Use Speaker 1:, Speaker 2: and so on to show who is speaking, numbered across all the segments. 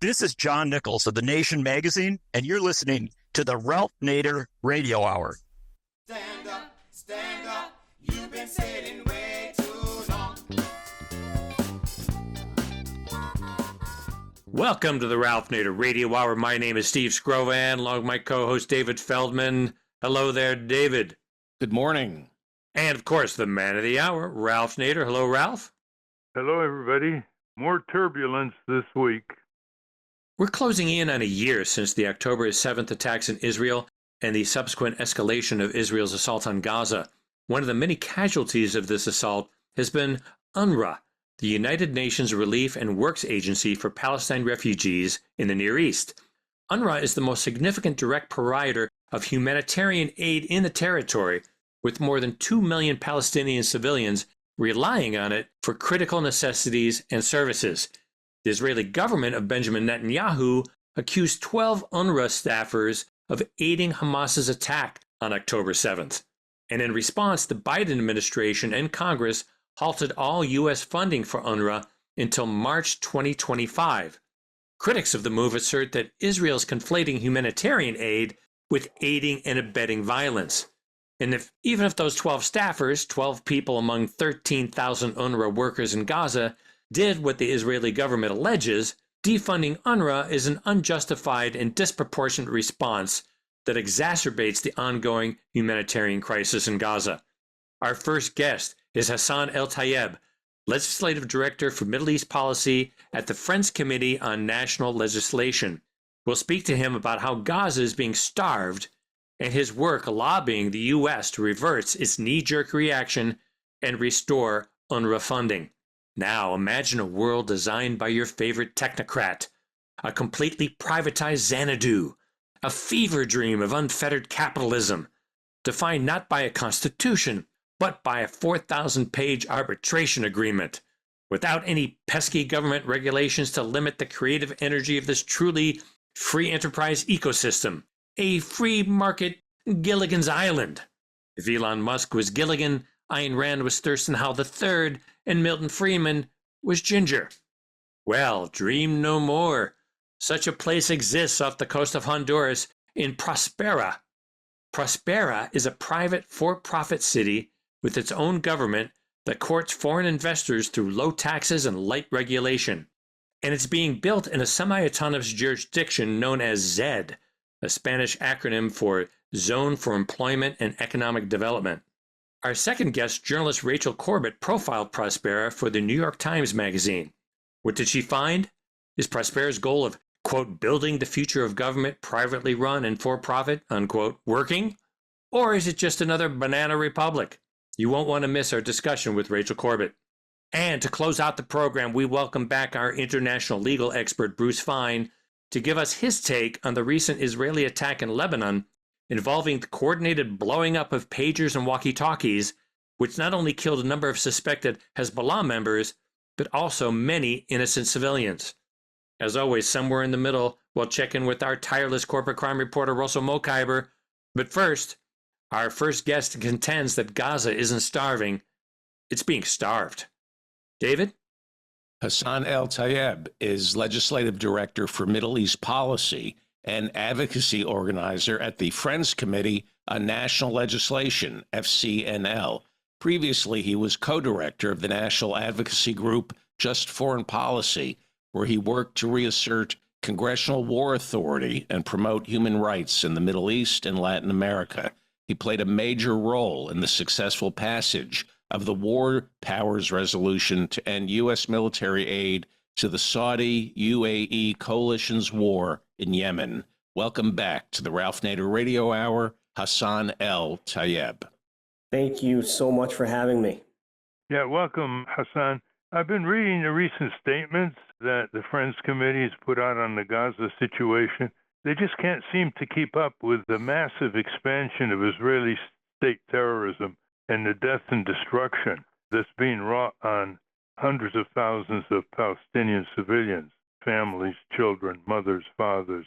Speaker 1: This is John Nichols of The Nation magazine, and you're listening to the Ralph Nader Radio Hour.
Speaker 2: Stand up, you've been sitting way too long.
Speaker 3: Welcome to the Ralph Nader Radio Hour. My name is Steve Scrovan, along with my co-host David Feldman. Hello there, David.
Speaker 4: Good morning.
Speaker 3: And, of course, the man of the hour, Ralph Nader. Hello, Ralph.
Speaker 5: Hello, everybody. More turbulence this week.
Speaker 3: We're closing in on a year since the October 7th attacks in Israel and the subsequent escalation of Israel's assault on Gaza. One of the many casualties of this assault has been UNRWA, the United Nations Relief and Works Agency for Palestine refugees in the Near East. UNRWA is the most significant direct provider of humanitarian aid in the territory, with more than 2 million Palestinian civilians relying on it for critical necessities and services. The Israeli government of Benjamin Netanyahu accused 12 UNRWA staffers of aiding Hamas's attack on October 7th. And in response, the Biden administration and Congress halted all U.S. funding for UNRWA until March 2025. Critics of the move assert that Israel is conflating humanitarian aid with aiding and abetting violence. And even if those 12 staffers, 12 people among 13,000 UNRWA workers in Gaza, did what the Israeli government alleges, defunding UNRWA is an unjustified and disproportionate response that exacerbates the ongoing humanitarian crisis in Gaza. Our first guest is Hassan El-Tayyab, Legislative Director for Middle East Policy at the Friends Committee on National Legislation. We'll speak to him about how Gaza is being starved and his work lobbying the U.S. to reverse its knee-jerk reaction and restore UNRWA funding. Now imagine a world designed by your favorite technocrat, a completely privatized Xanadu, a fever dream of unfettered capitalism, defined not by a constitution, but by a 4,000-page arbitration agreement, without any pesky government regulations to limit the creative energy of this truly free enterprise ecosystem, a free market Gilligan's Island. If Elon Musk was Gilligan, Ayn Rand was Thurston Howell III, and Milton Friedman was Ginger. Well, dream no more. Such a place exists off the coast of Honduras in Próspera. Próspera is a private for-profit city with its own government that courts foreign investors through low taxes and light regulation. And it's being built in a semi-autonomous jurisdiction known as ZED, a Spanish acronym for Zone for Employment and Economic Development. Our second guest, journalist Rachel Corbett, profiled Próspera for the New York Times Magazine. What did she find? Is Próspera's goal of, quote, building the future of government privately run and for-profit, unquote, working? Or is it just another banana republic? You won't want to miss our discussion with Rachel Corbett. And to close out the program, we welcome back our international legal expert, Bruce Fein, to give us his take on the recent Israeli attack in Lebanon involving the coordinated blowing up of pagers and walkie-talkies, which not only killed a number of suspected Hezbollah members, but also many innocent civilians. As always, somewhere in the middle, we'll check in with our tireless corporate crime reporter, Russell Mokhiber. But first, our first guest contends that Gaza isn't starving, it's being starved. David?
Speaker 4: Hassan El-Tayyab is Legislative Director for Middle East Policy and Advocacy Organizer at the Friends Committee on National Legislation, FCNL. Previously, he was co-director of the national advocacy group Just Foreign Policy, where he worked to reassert congressional war authority and promote human rights in the Middle East and Latin America. He played a major role in the successful passage of the War Powers Resolution to end U.S. military aid to the Saudi-UAE coalition's war in Yemen. Welcome back to the Ralph Nader Radio Hour, Hassan El-Tayyab.
Speaker 6: Thank you so much for having me.
Speaker 5: Yeah, welcome, Hassan. I've been reading the recent statements that the Friends Committee has put out on the Gaza situation. They just can't seem to keep up with the massive expansion of Israeli state terrorism and the death and destruction that's being wrought on hundreds of thousands of Palestinian civilians, families, children, mothers, fathers,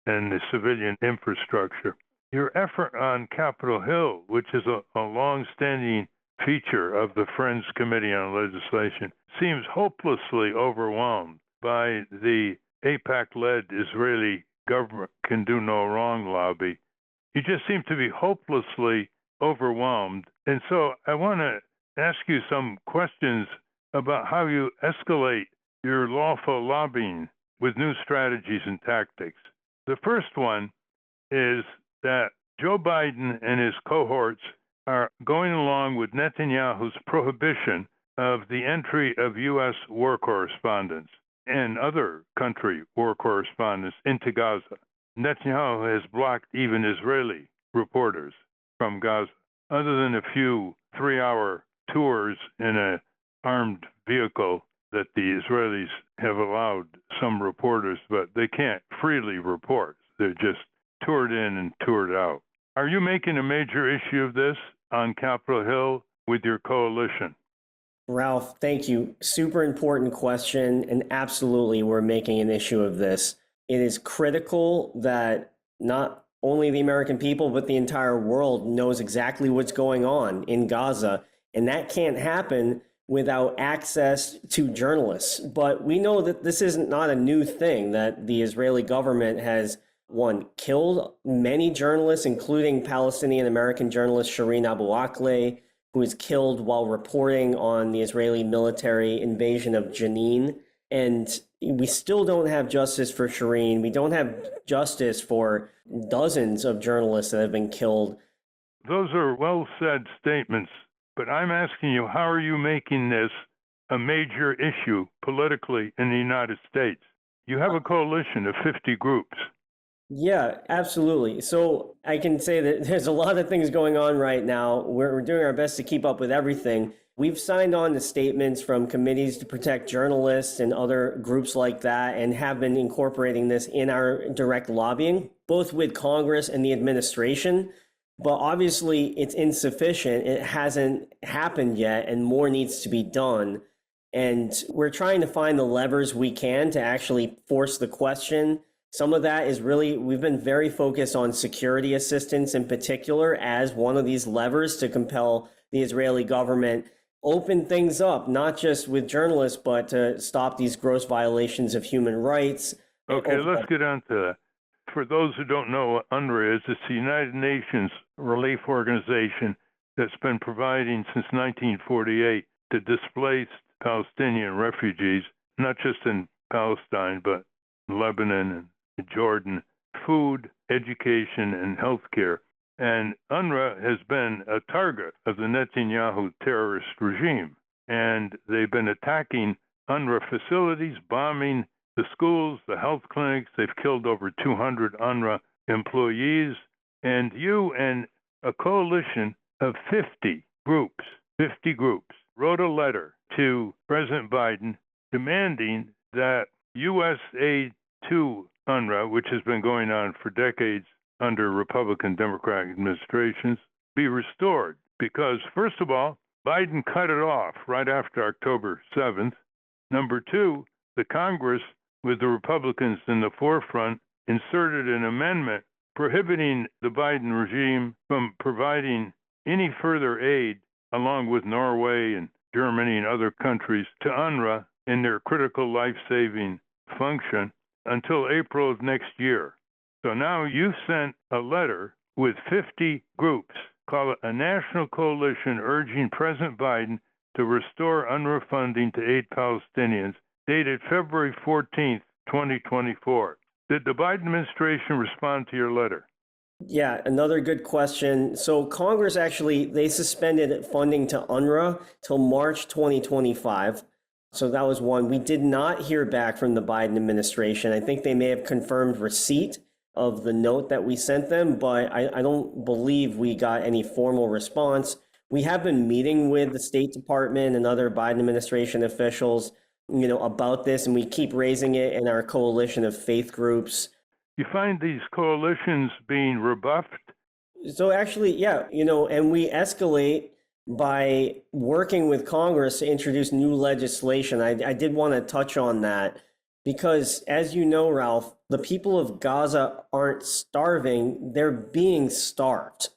Speaker 5: and the civilian infrastructure. Your effort on Capitol Hill, which is a long-standing feature of the Friends Committee on Legislation, seems hopelessly overwhelmed by the AIPAC-led Israeli government can do no wrong lobby. You just seem to be hopelessly overwhelmed. And so I want to ask you some questions about how you escalate your lawful lobbying with new strategies and tactics. The first one is that Joe Biden and his cohorts are going along with Netanyahu's prohibition of the entry of U.S. war correspondents and other country war correspondents into Gaza. Netanyahu has blocked even Israeli reporters from Gaza, other than a few 3-hour tours in an armed vehicle that the Israelis have allowed some reporters, but they can't freely report. They're just toured in and toured out. Are you making a major issue of this on Capitol Hill with your coalition?
Speaker 6: Ralph, thank you. Super important question. And absolutely, we're making an issue of this. It is critical that not only the American people, but the entire world knows exactly what's going on in Gaza. And that can't happen without access to journalists. But we know that this isn't not a new thing, that the Israeli government has, one, killed many journalists, including Palestinian-American journalist Shireen Abu Akleh, who was killed while reporting on the Israeli military invasion of Jenin. And we still don't have justice for Shireen. We don't have justice for dozens of journalists that have been killed.
Speaker 5: Those are well-said statements, but I'm asking you, how are you making this a major issue politically in the United States? You have a coalition of 50 groups.
Speaker 6: Yeah, absolutely. So I can say that there's a lot of things going on right now. We're doing our best to keep up with everything. We've signed on to statements from committees to protect journalists and other groups like that, and have been incorporating this in our direct lobbying, both with Congress and the administration. But obviously, it's insufficient. It hasn't happened yet, and more needs to be done. And we're trying to find the levers we can to actually force the question. Some of that is really, we've been very focused on security assistance in particular as one of these levers to compel the Israeli government open things up, not just with journalists, but to stop these gross violations of human rights.
Speaker 5: Okay, let's get on to that. For those who don't know what UNRWA is, it's the United Nations relief organization that's been providing since 1948 to displaced Palestinian refugees, not just in Palestine, but in Lebanon and Jordan, food, education, and health care. And UNRWA has been a target of the Netanyahu terrorist regime. And they've been attacking UNRWA facilities, bombing the schools, the health clinics. They've killed over 200 UNRWA employees. And you and a coalition of 50 groups wrote a letter to President Biden demanding that U.S. aid to UNRWA, which has been going on for decades under Republican Democratic administrations, be restored. Because, first of all, Biden cut it off right after October 7th. Number two, the Congress, with the Republicans in the forefront, inserted an amendment prohibiting the Biden regime from providing any further aid, along with Norway and Germany and other countries, to UNRWA in their critical life-saving function until April of next year. So now you've sent a letter with 50 groups, call it a national coalition urging President Biden to restore UNRWA funding to aid Palestinians, dated February 14th, 2024. Did the Biden administration respond to your letter?
Speaker 6: Yeah, another good question. So Congress actually, they suspended funding to UNRWA till March 2025. So that was one. We did not hear back from the Biden administration. I think they may have confirmed receipt of the note that we sent them, but I don't believe we got any formal response. We have been meeting with the State Department and other Biden administration officials, about this, and we keep raising it in our coalition of faith groups.
Speaker 5: You find these coalitions being rebuffed?
Speaker 6: So actually, yeah, and we escalate by working with Congress to introduce new legislation. I did want to touch on that because, as you know, Ralph, the people of Gaza aren't starving, they're being starved.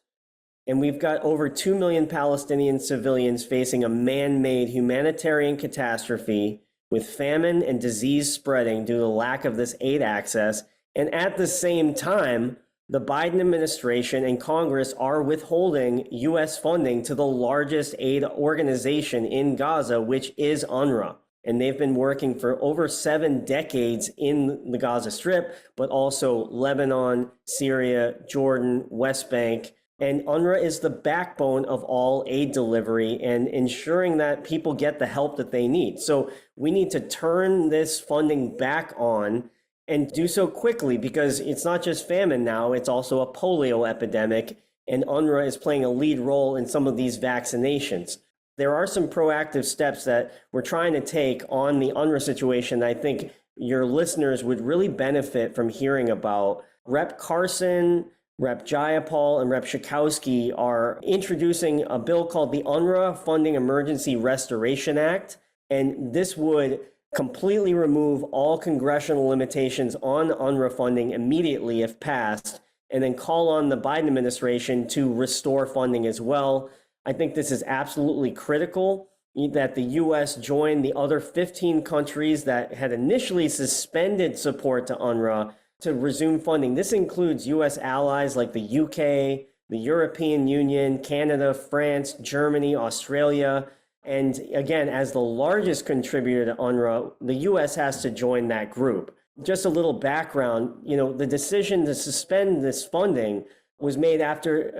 Speaker 6: And we've got over 2 million Palestinian civilians facing a man-made humanitarian catastrophe with famine and disease spreading due to lack of this aid access. And at the same time, the Biden administration and Congress are withholding U.S. funding to the largest aid organization in Gaza, which is UNRWA. And they've been working for over 7 decades in the Gaza Strip, but also Lebanon, Syria, Jordan, West Bank. And UNRWA is the backbone of all aid delivery and ensuring that people get the help that they need. So we need to turn this funding back on and do so quickly, because it's not just famine now, it's also a polio epidemic, and UNRWA is playing a lead role in some of these vaccinations. There are some proactive steps that we're trying to take on the UNRWA situation that I think your listeners would really benefit from hearing about. Rep. Carson, Rep. Jayapal, and Rep. Schakowsky are introducing a bill called the UNRWA Funding Emergency Restoration Act, and this would completely remove all congressional limitations on UNRWA funding immediately if passed, and then call on the Biden administration to restore funding as well. I think this is absolutely critical that the U.S. join the other 15 countries that had initially suspended support to UNRWA to resume funding. This includes U.S. allies like the UK, the European Union, Canada, France, Germany, Australia. And again, as the largest contributor to UNRWA, the U.S. has to join that group. Just a little background, the decision to suspend this funding was made after,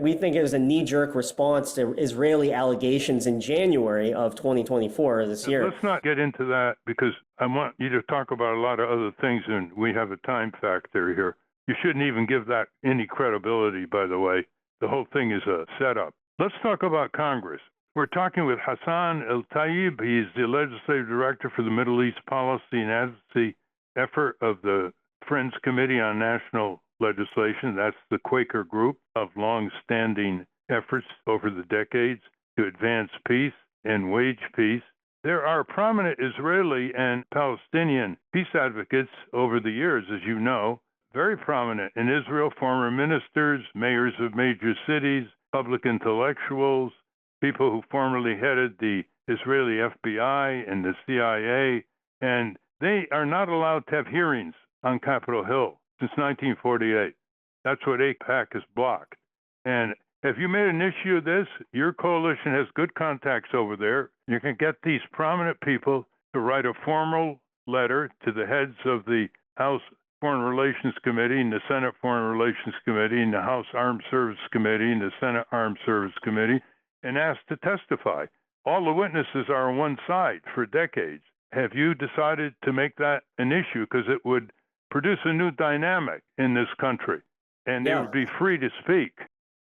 Speaker 6: we think it was a knee-jerk response to Israeli allegations in January of 2024, this year.
Speaker 5: Let's not get into that, because I want you to talk about a lot of other things, and we have a time factor here. You shouldn't even give that any credibility, by the way. The whole thing is a setup. Let's talk about Congress. We're talking with Hassan El-Tayyab. He's the legislative director for the Middle East Policy and Advocacy effort of the Friends Committee on National Legislation. That's the Quaker group of long-standing efforts over the decades to advance peace and wage peace. There are prominent Israeli and Palestinian peace advocates over the years, as you know, very prominent in Israel, former ministers, mayors of major cities, public intellectuals, people who formerly headed the Israeli FBI and the CIA, and they are not allowed to have hearings on Capitol Hill since 1948. That's what AIPAC has blocked. And have you made an issue of this? Your coalition has good contacts over there. You can get these prominent people to write a formal letter to the heads of the House Foreign Relations Committee and the Senate Foreign Relations Committee and the House Armed Services Committee and the Senate Armed Services Committee and ask to testify. All the witnesses are on one side for decades. Have you decided to make that an issue? Because it would produce a new dynamic in this country, and they would be free to speak.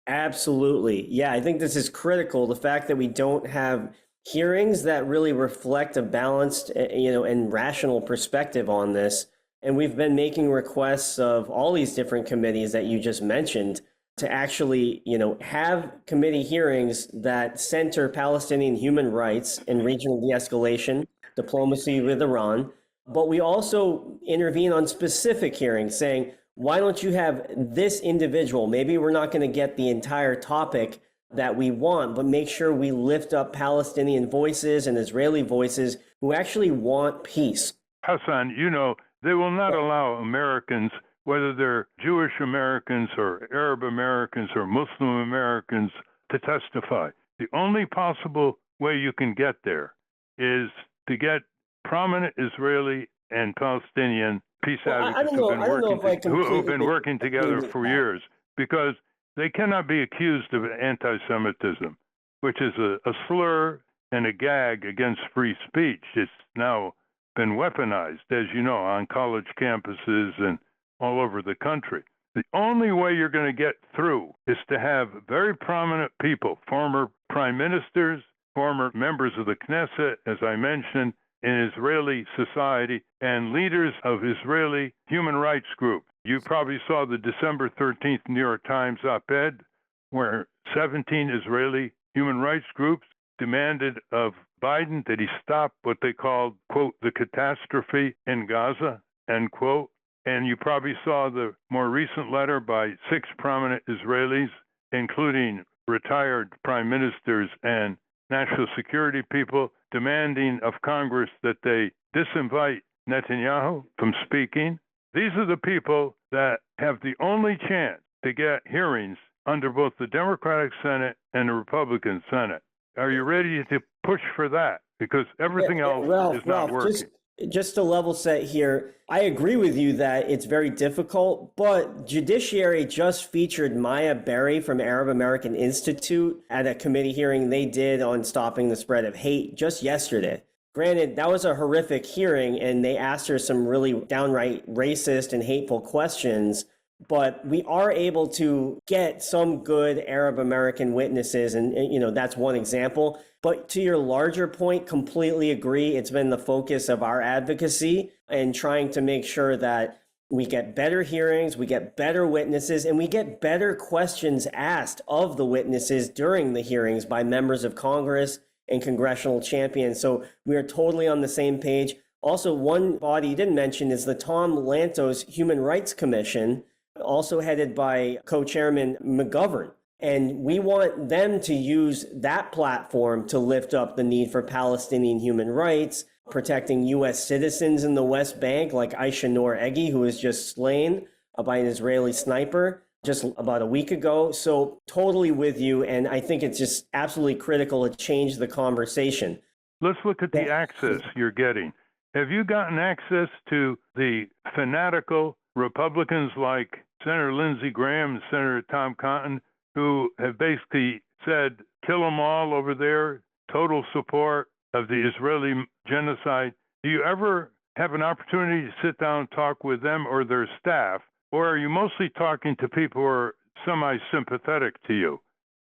Speaker 6: Absolutely. Yeah, I think this is critical. The fact that we don't have hearings that really reflect a balanced, and rational perspective on this. And we've been making requests of all these different committees that you just mentioned to actually, have committee hearings that center Palestinian human rights and regional de-escalation, diplomacy with Iran. But we also intervene on specific hearings saying, why don't you have this individual? Maybe we're not going to get the entire topic that we want, but make sure we lift up Palestinian voices and Israeli voices who actually want peace.
Speaker 5: Hassan, they will not allow Americans, whether they're Jewish Americans or Arab Americans or Muslim Americans, to testify. The only possible way you can get there is to get prominent Israeli and Palestinian peace advocates who've been working together for years, because they cannot be accused of anti-Semitism, which is a slur and a gag against free speech. It's now been weaponized, as you know, on college campuses and all over the country. The only way you're going to get through is to have very prominent people, former prime ministers, former members of the Knesset, as I mentioned, in Israeli society, and leaders of Israeli human rights groups. You probably saw the December 13th New York Times op-ed where 17 Israeli human rights groups demanded of Biden that he stop what they called, quote, the catastrophe in Gaza, end quote. And you probably saw the more recent letter by 6 prominent Israelis, including retired prime ministers and national security people, demanding of Congress that they disinvite Netanyahu from speaking. These are the people that have the only chance to get hearings under both the Democratic Senate and the Republican Senate. Are you ready to push for that? Because everything else is not working.
Speaker 6: Just to level set here, I agree with you that it's very difficult, but Judiciary just featured Maya Berry from Arab American Institute at a committee hearing they did on stopping the spread of hate just yesterday. Granted, that was a horrific hearing, and they asked her some really downright racist and hateful questions, but we are able to get some good Arab American witnesses, and that's one example. But to your larger point, completely agree. It's been the focus of our advocacy and trying to make sure that we get better hearings, we get better witnesses, and we get better questions asked of the witnesses during the hearings by members of Congress and congressional champions. So we are totally on the same page. Also, one body you didn't mention is the Tom Lantos Human Rights Commission, also headed by co-chairman McGovern. And we want them to use that platform to lift up the need for Palestinian human rights, protecting U.S. citizens in the West Bank, like Aisha Noor Egi, who was just slain by an Israeli sniper just about a week ago. So totally with you. And I think it's just absolutely critical to change the conversation.
Speaker 5: Let's look at the access you're getting. Have you gotten access to the fanatical Republicans like Senator Lindsey Graham and Senator Tom Cotton, who have basically said, kill them all over there, total support of the Israeli genocide? Do you ever have an opportunity to sit down and talk with them or their staff, or are you mostly talking to people who are semi-sympathetic to you?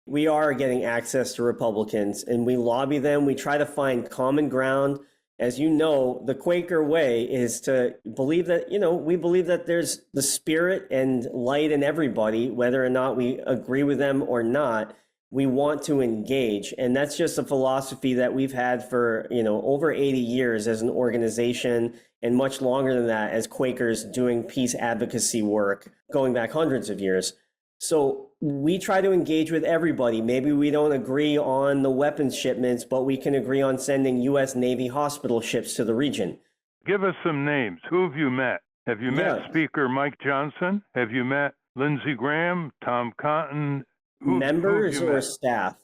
Speaker 6: We are getting access to Republicans, and we lobby them. We try to find common ground. As you know, the Quaker way is to believe that, we believe that there's the spirit and light in everybody, whether or not we agree with them or not. We want to engage. And that's just a philosophy that we've had for, over 80 years as an organization, and much longer than that as Quakers doing peace advocacy work, going back hundreds of years. So we try to engage with everybody. Maybe we don't agree on the weapons shipments, but we can agree on sending U.S. Navy hospital ships to the region.
Speaker 5: Give us some names. Who have you met? Have you met Speaker Mike Johnson? Have you met Lindsey Graham, Tom Cotton?
Speaker 6: Members or staff?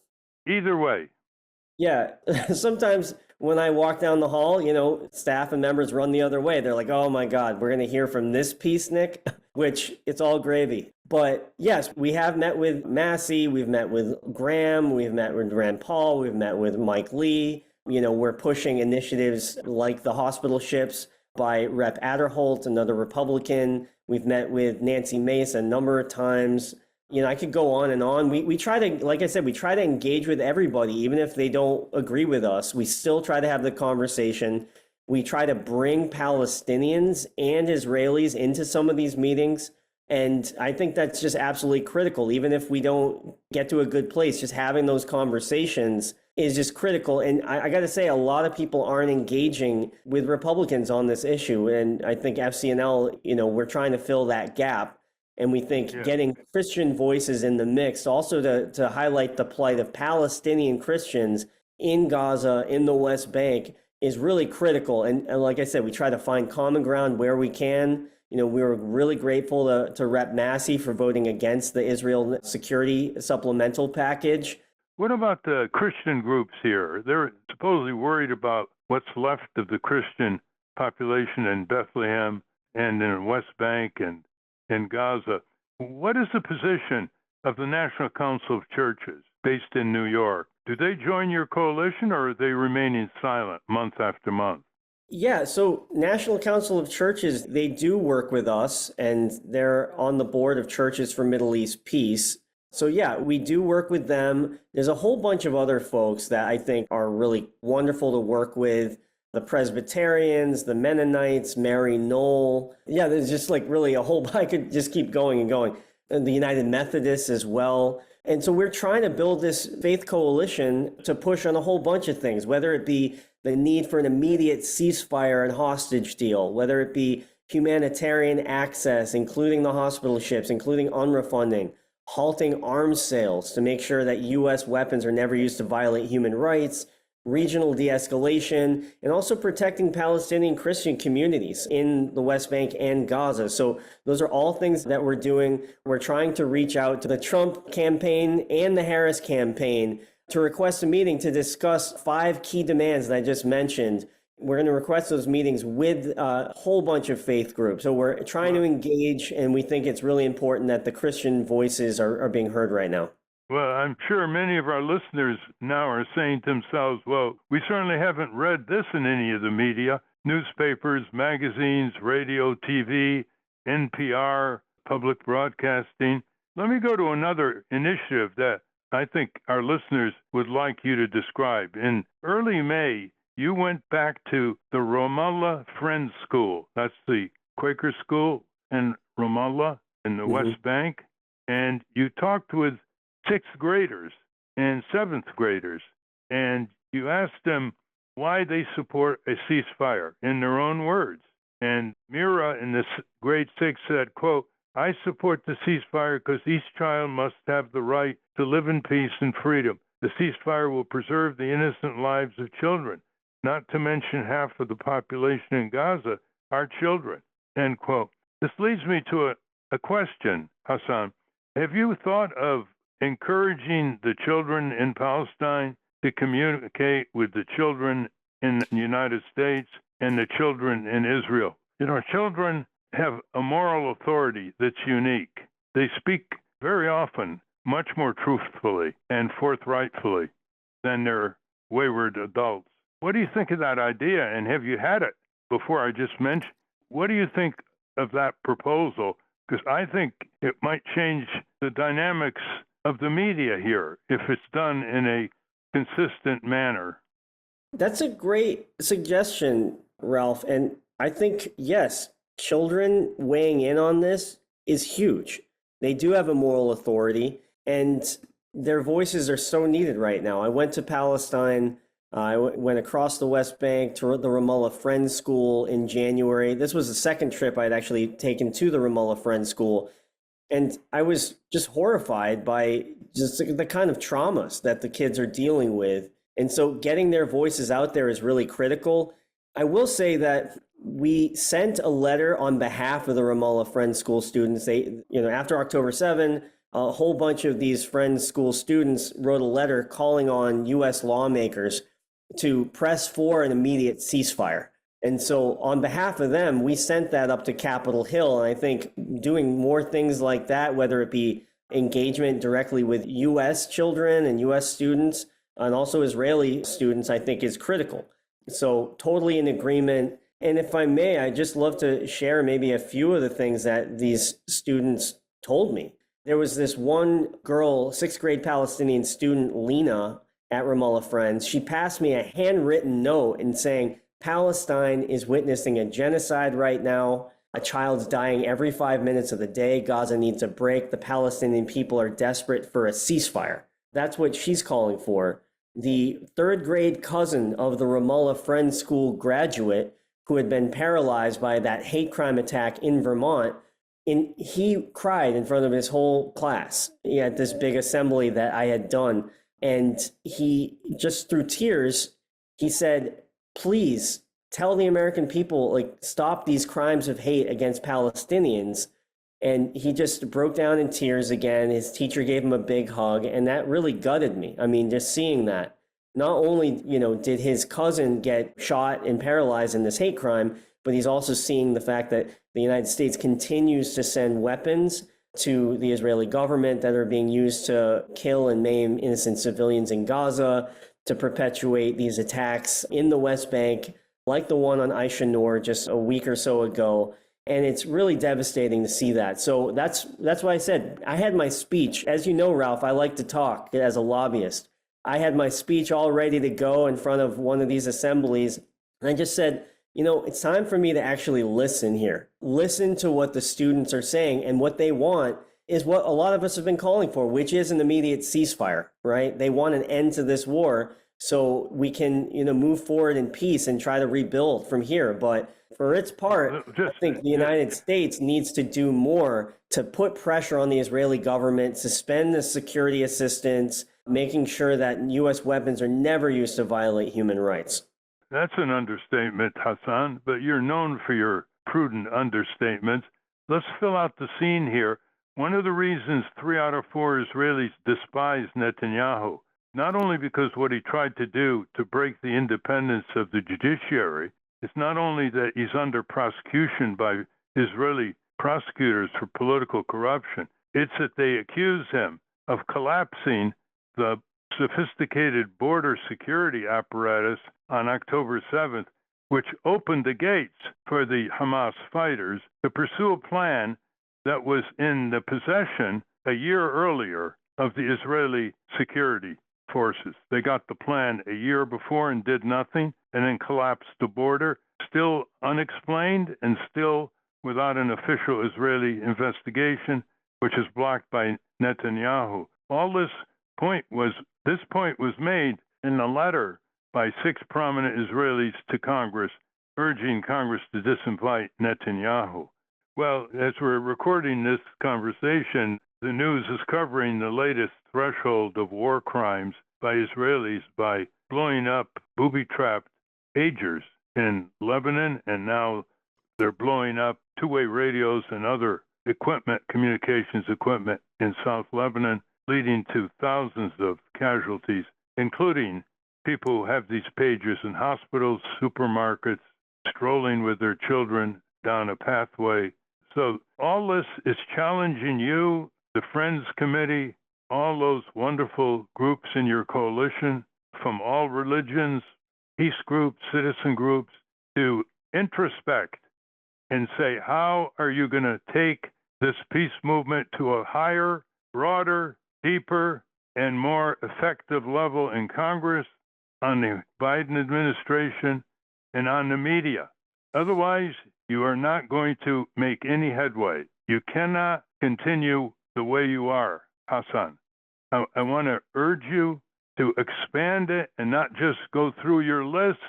Speaker 5: Either way.
Speaker 6: Yeah. Sometimes when I walk down the hall, staff and members run the other way. They're like, oh my God, we're going to hear from this peacenik, which it's all gravy. But yes, we have met with Massey, we've met with Graham, we've met with Rand Paul, we've met with Mike Lee. We're pushing initiatives like the hospital ships by Rep. Adderholt, another Republican. We've met with Nancy Mace a number of times. I could go on and on. We try to, like I said, we try to engage with everybody, even if they don't agree with us. We still try to have the conversation. We try to bring Palestinians and Israelis into some of these meetings. And I think that's just absolutely critical. Even if we don't get to a good place, just having those conversations is just critical. And I got to say, a lot of people aren't engaging with Republicans on this issue. And I think FCNL, we're trying to fill that gap. And we think getting Christian voices in the mix, also to highlight the plight of Palestinian Christians in Gaza, in the West Bank, is really critical. And like I said, we try to find common ground where we can. We were really grateful to Rep. Massey for voting against the Israel security supplemental package.
Speaker 5: What about the Christian groups here? They're supposedly worried about what's left of the Christian population in Bethlehem and in the West Bank and in Gaza. What is the position of the National Council of Churches based in New York? Do they join your coalition, or are they remaining silent month after month?
Speaker 6: Yeah, so National Council of Churches, they do work with us, and they're on the board of Churches for Middle East Peace. So yeah, we do work with them. There's a whole bunch of other folks that I think are really wonderful to work with. The Presbyterians, the Mennonites, Mary Knoll. Yeah, there's just really a whole, I could just keep going and going. And the United Methodists as well. And so we're trying to build this faith coalition to push on a whole bunch of things, whether it be the need for an immediate ceasefire and hostage deal, whether it be humanitarian access, including the hospital ships, including UNRWA funding, halting arms sales to make sure that U.S. weapons are never used to violate human rights, regional de-escalation, and also protecting Palestinian Christian communities in the West Bank and Gaza. So those are all things that we're doing. We're trying to reach out to the Trump campaign and the Harris campaign to request a meeting to discuss 5 key demands that I just mentioned. We're going to request those meetings with a whole bunch of faith groups. So we're trying to engage, and we think it's really important that the Christian voices are being heard right now.
Speaker 5: Well, I'm sure many of our listeners now are saying to themselves, well, we certainly haven't read this in any of the media, newspapers, magazines, radio, TV, NPR, public broadcasting. Let me go to another initiative that I think our listeners would like you to describe. In early May, you went back to the Ramallah Friends School. That's the Quaker school in Ramallah in the West Bank. And you talked with 6th graders and 7th graders, and you asked them why they support a ceasefire in their own words. And Mira in the grade 6 said, quote, I support the ceasefire because each child must have the right to live in peace and freedom. The ceasefire will preserve the innocent lives of children, not to mention half of the population in Gaza are children, end quote. This leads me to a question, Hassan. Have you thought of encouraging the children in Palestine to communicate with the children in the United States and the children in Israel? You know, children have a moral authority that's unique. They speak very often much more truthfully and forthrightfully than their wayward adults. What do you think of that idea? And have you had it before I just mentioned? What do you think of that proposal? Because I think it might change the dynamics of the media here if it's done in a consistent manner.
Speaker 6: That's a great suggestion, Ralph. And I think, yes, children weighing in on this is huge. They do have a moral authority, and their voices are so needed right now. I went to Palestine. I went across the West Bank to the Ramallah Friends School in January. This was the second trip I'd actually taken to the Ramallah Friends School. And I was just horrified by just the kind of traumas that the kids are dealing with. And so getting their voices out there is really critical. I will say that we sent a letter on behalf of the Ramallah Friends School students. They, after October 7, a whole bunch of these Friends School students wrote a letter calling on U.S. lawmakers to press for an immediate ceasefire. And so on behalf of them, we sent that up to Capitol Hill. And I think doing more things like that, whether it be engagement directly with U.S. children and U.S. students and also Israeli students, I think is critical. So totally in agreement. And if I may, I'd just love to share maybe a few of the things that these students told me. There was this one girl, 6th grade Palestinian student, Lena, at Ramallah Friends. She passed me a handwritten note and saying, Palestine is witnessing a genocide right now. A child's dying every 5 minutes of the day. Gaza needs a break. The Palestinian people are desperate for a ceasefire. That's what she's calling for. The 3rd grade cousin of the Ramallah Friends School graduate who had been paralyzed by that hate crime attack in Vermont, he cried in front of his whole class at this big assembly that I had done. And he just through tears, he said, please tell the American people, stop these crimes of hate against Palestinians. And he just broke down in tears again. His teacher gave him a big hug, and that really gutted me. I mean, just seeing that. Not only, did his cousin get shot and paralyzed in this hate crime, but he's also seeing the fact that the United States continues to send weapons to the Israeli government that are being used to kill and maim innocent civilians in Gaza, to perpetuate these attacks in the West Bank, like the one on Aisha Noor just a week or so ago. And it's really devastating to see that. So that's why I said I had my speech. As you know, Ralph, I like to talk as a lobbyist. I had my speech all ready to go in front of one of these assemblies. And I just said, it's time for me to actually listen here. Listen to what the students are saying, and what they want is what a lot of us have been calling for, which is an immediate ceasefire, right? They want an end to this war so we can, move forward in peace and try to rebuild from here. But for its part, I think the United States needs to do more to put pressure on the Israeli government, suspend the security assistance, making sure that U.S. weapons are never used to violate human rights.
Speaker 5: That's an understatement, Hassan, but you're known for your prudent understatements. Let's fill out the scene here. One of the reasons 3 out of 4 Israelis despise Netanyahu, not only because what he tried to do to break the independence of the judiciary, it's not only that he's under prosecution by Israeli prosecutors for political corruption, it's that they accuse him of collapsing the sophisticated border security apparatus on October 7th, which opened the gates for the Hamas fighters to pursue a plan that was in the possession a year earlier of the Israeli security forces. They got the plan a year before and did nothing, and then collapsed the border, still unexplained and still without an official Israeli investigation, which is blocked by Netanyahu. This point was made in a letter by 6 prominent Israelis to Congress, urging Congress to disinvite Netanyahu. Well, as we're recording this conversation, the news is covering the latest threshold of war crimes by Israelis by blowing up booby-trapped pagers in Lebanon, and now they're blowing up two-way radios and other equipment, communications equipment in South Lebanon, leading to thousands of casualties, including people who have these pagers in hospitals, supermarkets, strolling with their children down a pathway. So all this is challenging you, the Friends Committee, all those wonderful groups in your coalition from all religions, peace groups, citizen groups, to introspect and say, how are you going to take this peace movement to a higher, broader, deeper, and more effective level in Congress, on the Biden administration, and on the media? Otherwise, you are not going to make any headway. You cannot continue the way you are, Hassan. I want to urge you to expand it and not just go through your list,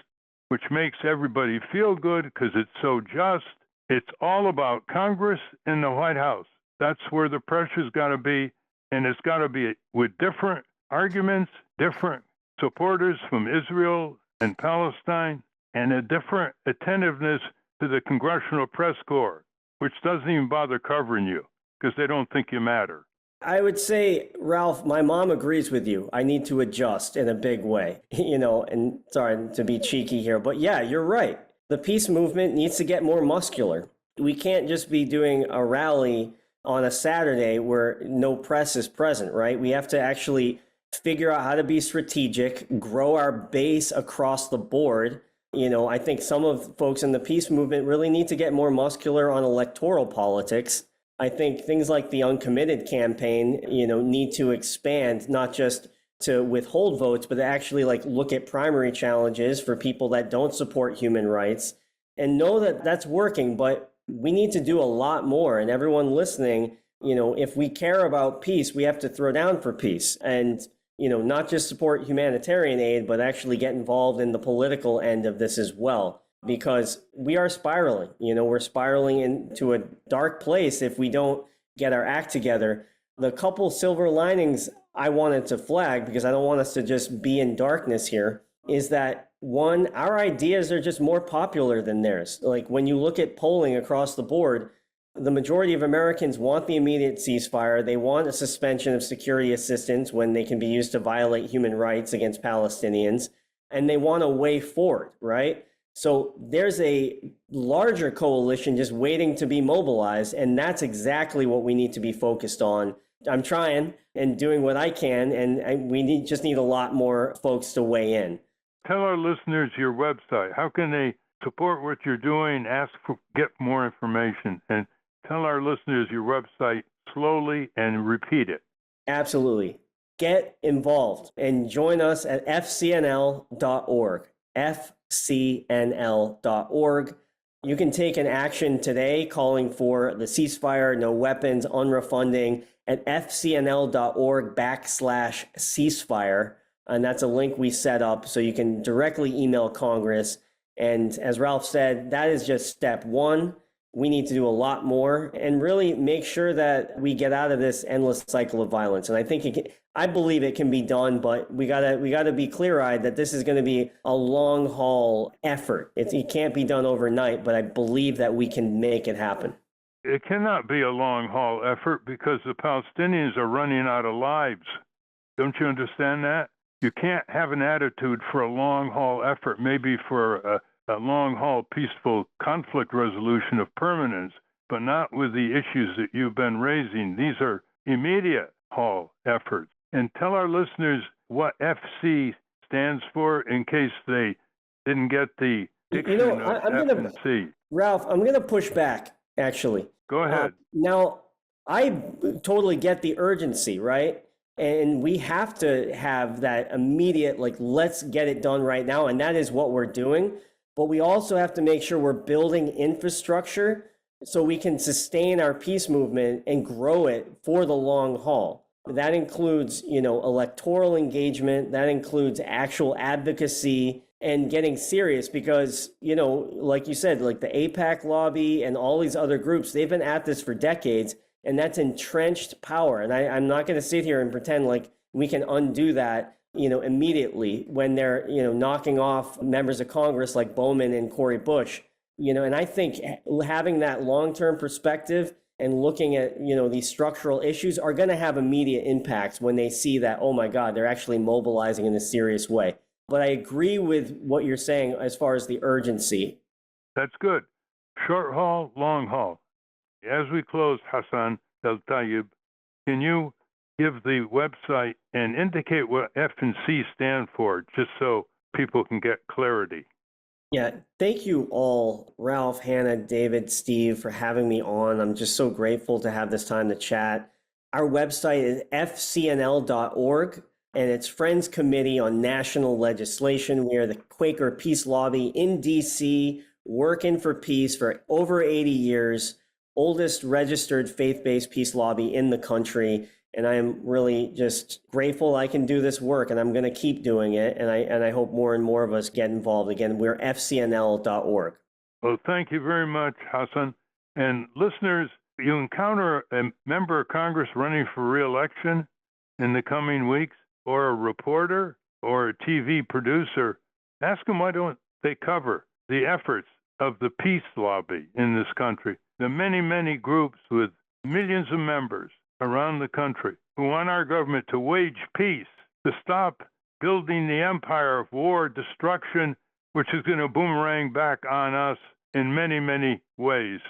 Speaker 5: which makes everybody feel good because it's so just. It's all about Congress and the White House. That's where the pressure's got to be, and it's got to be with different arguments, different supporters from Israel and Palestine, and a different attentiveness to the Congressional Press Corps, which doesn't even bother covering you because they don't think you matter.
Speaker 6: I would say, Ralph, my mom agrees with you. I need to adjust in a big way, and sorry to be cheeky here, but yeah, you're right. The peace movement needs to get more muscular. We can't just be doing a rally on a Saturday where no press is present, right? We have to actually figure out how to be strategic, grow our base across the board. I think some of folks in the peace movement really need to get more muscular on electoral politics. I think things like the uncommitted campaign, need to expand, not just to withhold votes, but to actually look at primary challenges for people that don't support human rights and know that that's working. But we need to do a lot more. And everyone listening, if we care about peace, we have to throw down for peace and, not just support humanitarian aid, but actually get involved in the political end of this as well. Because we are spiraling, we're spiraling into a dark place if we don't get our act together. The couple silver linings I wanted to flag, because I don't want us to just be in darkness here, is that one, our ideas are just more popular than theirs. Like when you look at polling across the board, the majority of Americans want the immediate ceasefire. They want a suspension of security assistance when they can be used to violate human rights against Palestinians. And they want a way forward, right? So there's a larger coalition just waiting to be mobilized, and that's exactly what we need to be focused on. I'm trying and doing what I can, and we just need a lot more folks to weigh in.
Speaker 5: Tell our listeners your website. How can they support what you're doing, get more information, and tell our listeners your website slowly and repeat it.
Speaker 6: Absolutely. Get involved and join us at FCNL.org. FCNL.org. You can take an action today calling for the ceasefire, no weapons, UNRWA funding at FCNL.org/ceasefire. And that's a link we set up so you can directly email Congress. And as Ralph said, that is just step one. we need to do a lot more and really make sure that we get out of this endless cycle of violence. And I think I believe it can be done, but we gotta be clear-eyed that this is going to be a long haul effort. It can't be done overnight, but I believe that we can make it happen.
Speaker 5: It cannot be a long haul effort because the Palestinians are running out of lives. Don't you understand that? You can't have an attitude for a long haul effort, maybe for a long haul peaceful conflict resolution of permanence, but not with the issues that you've been raising. These are immediate haul efforts. And tell our listeners what FC stands for in case they didn't get the dictionary of F&C.
Speaker 6: Ralph, I'm going to push back, actually.
Speaker 5: Go ahead.
Speaker 6: Now, I totally get the urgency, right? And we have to have that immediate, like, let's get it done right now. And that is what we're doing. But we also have to make sure we're building infrastructure so we can sustain our peace movement and grow it for the long haul. That includes, electoral engagement. That includes actual advocacy and getting serious because, like you said, like the AIPAC lobby and all these other groups, they've been at this for decades, and that's entrenched power. And I'm not going to sit here and pretend like we can undo that, immediately when they're, knocking off members of Congress like Bowman and Cori Bush, and I think having that long-term perspective and looking at, these structural issues are going to have immediate impacts when they see that, oh my God, they're actually mobilizing in a serious way. But I agree with what you're saying as far as the urgency.
Speaker 5: That's good. Short haul, long haul. As we close, Hassan El-Tayyab, can you give the website and indicate what F&C stand for, just so people can get clarity?
Speaker 6: Yeah, thank you all, Ralph, Hannah, David, Steve, for having me on. I'm just so grateful to have this time to chat. Our website is FCNL.org, and it's Friends Committee on National Legislation. We are the Quaker Peace Lobby in D.C., working for peace for over 80 years, oldest registered faith-based peace lobby in the country. And I am really just grateful I can do this work, and I'm going to keep doing it. And I hope more and more of us get involved. Again, we're FCNL.org.
Speaker 5: Well, thank you very much, Hassan. And listeners, you encounter a member of Congress running for re-election in the coming weeks, or a reporter or a TV producer, ask them why don't they cover the efforts of the peace lobby in this country, the many, many groups with millions of members around the country who want our government to wage peace, to stop building the empire of war, destruction, which is going to boomerang back on us in many, many ways,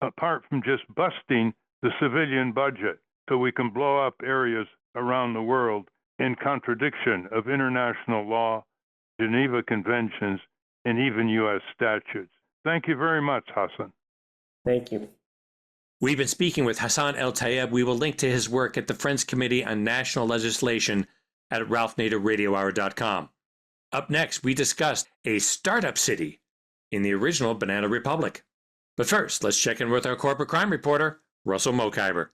Speaker 5: apart from just busting the civilian budget so we can blow up areas around the world in contradiction of international law, Geneva Conventions, and even U.S. statutes. Thank you very much, Hassan.
Speaker 6: Thank you.
Speaker 3: We've been speaking with Hassan El-Tayyab. We will link to his work at the Friends Committee on National Legislation at ralphnaderradiohour.com. Up next, we discussed a startup city in the original Banana Republic. But first, let's check in with our corporate crime reporter, Russell Mokhiber.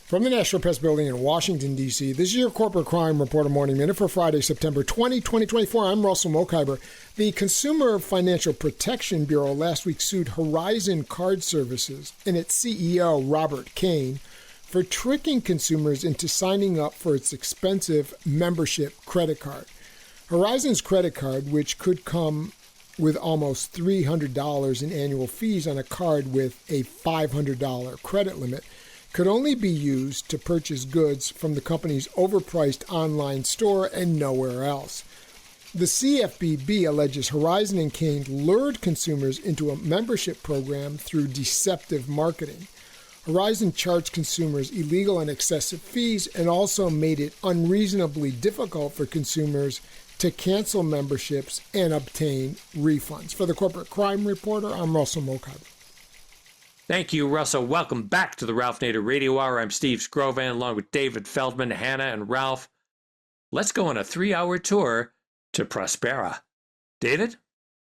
Speaker 7: From the National Press Building in Washington, D.C., this is your Corporate Crime Reporter Morning Minute for Friday, September 20, 2024. I'm Russell Mokhiber. The Consumer Financial Protection Bureau last week sued Horizon Card Services and its CEO, Robert Kane, for tricking consumers into signing up for its expensive membership credit card. Horizon's credit card, which could come with almost $300 in annual fees on a card with a $500 credit limit, could only be used to purchase goods from the company's overpriced online store and nowhere else. The CFPB alleges Horizon and Kane lured consumers into a membership program through deceptive marketing. Horizon charged consumers illegal and excessive fees and also made it unreasonably difficult for consumers to cancel memberships and obtain refunds. For the Corporate Crime Reporter, I'm Russell Mokhiber.
Speaker 3: Thank you, Russell. Welcome back to the Ralph Nader Radio Hour. I'm Steve Scrovan, along with David Feldman, Hannah, and Ralph. Let's go on a 3-hour tour to Próspera. David?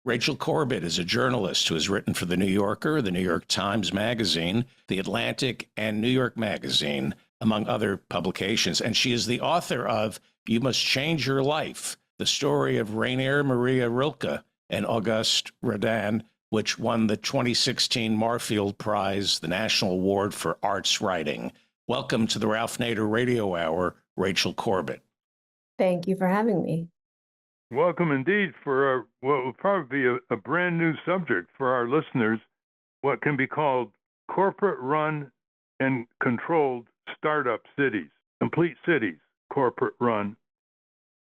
Speaker 4: Rachel Corbett is a journalist who has written for The New Yorker, The New York Times Magazine, The Atlantic, and New York Magazine, among other publications. And she is the author of You Must Change Your Life, the story of Rainier Maria Rilke and Auguste Rodin, which won the 2016 Marfield Prize, the National Award for Arts Writing. Welcome to the Ralph Nader Radio Hour, Rachel Corbett.
Speaker 8: Thank you for having me.
Speaker 5: Welcome indeed for what will probably be a brand new subject for our listeners, what can be called corporate-run and controlled startup cities, complete cities, corporate-run.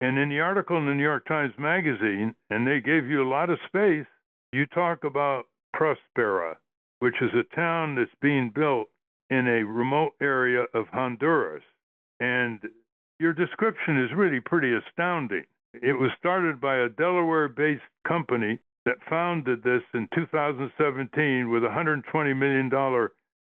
Speaker 5: And in the article in the New York Times Magazine, and they gave you a lot of space, you talk about Próspera, which is a town that's being built in a remote area of Honduras. And your description is really pretty astounding. It was started by a Delaware-based company that founded this in 2017 with $120 million